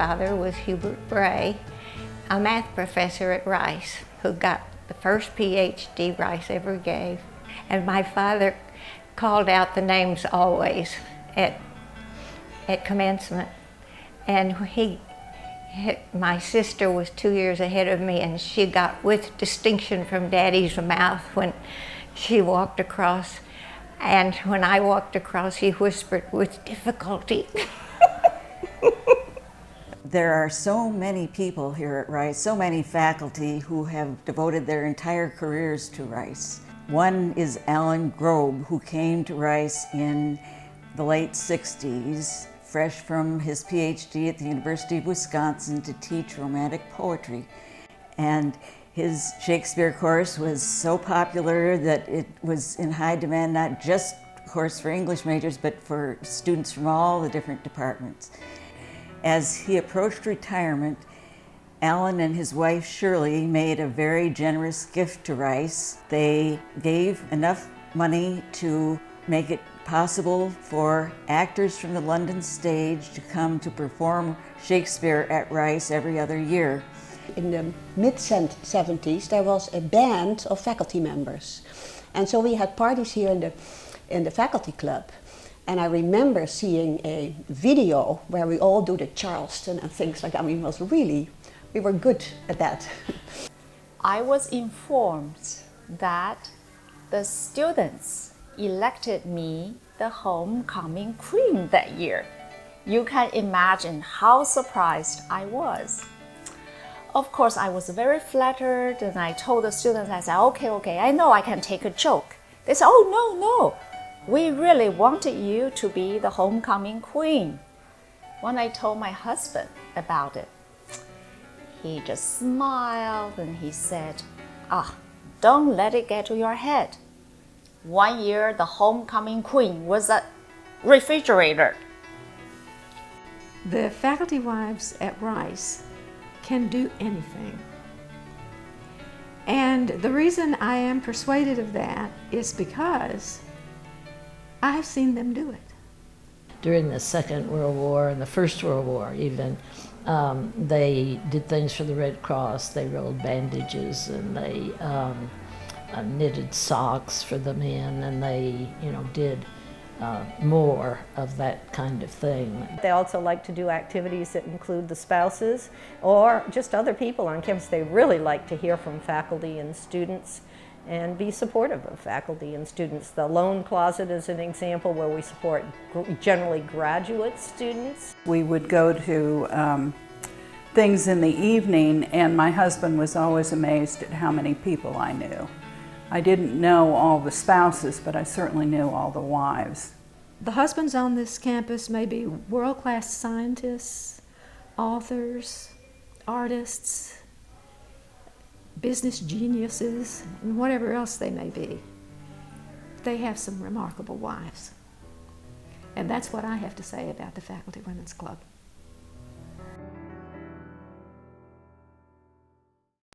father was Hubert Bray, a math professor at Rice, who got the first PhD Rice ever gave. And my father called out the names always at commencement. And my sister was 2 years ahead of me, and she got with distinction from Daddy's mouth when she walked across. And when I walked across, he whispered, "with difficulty." There are so many people here at Rice, so many faculty who have devoted their entire careers to Rice. One is Alan Grob, who came to Rice in the late 60s, fresh from his PhD at the University of Wisconsin to teach Romantic poetry. And his Shakespeare course was so popular that it was in high demand, not just, of course, for English majors, but for students from all the different departments. As he approached retirement, Alan and his wife Shirley made a very generous gift to Rice. They gave enough money to make it possible for actors from the London stage to come to perform Shakespeare at Rice every other year. In the mid-70s, there was a band of faculty members. And so we had parties here in the faculty club. And I remember seeing a video where we all do the Charleston and things like that. I mean, we were good at that. I was informed that the students elected me the homecoming queen that year. You can imagine how surprised I was. Of course, I was very flattered, and I told the students, I said, okay, I know I can take a joke. They said, oh, no, we really wanted you to be the homecoming queen. When I told my husband about it, he just smiled and he said, don't let it get to your head. One year, the homecoming queen was a refrigerator. The faculty wives at Rice can do anything. And the reason I am persuaded of that is because I've seen them do it. During the Second World War and the First World War even, they did things for the Red Cross. They rolled bandages, and they knitted socks for the men, and they, did more of that kind of thing. They also like to do activities that include the spouses or just other people on campus. They really like to hear from faculty and students and be supportive of faculty and students. The Loan Closet is an example where we support generally graduate students. We would go to things in the evening, and my husband was always amazed at how many people I knew. I didn't know all the spouses, but I certainly knew all the wives. The husbands on this campus may be world-class scientists, authors, artists, business geniuses, and whatever else they may be. They have some remarkable wives. And that's what I have to say about the Faculty Women's Club.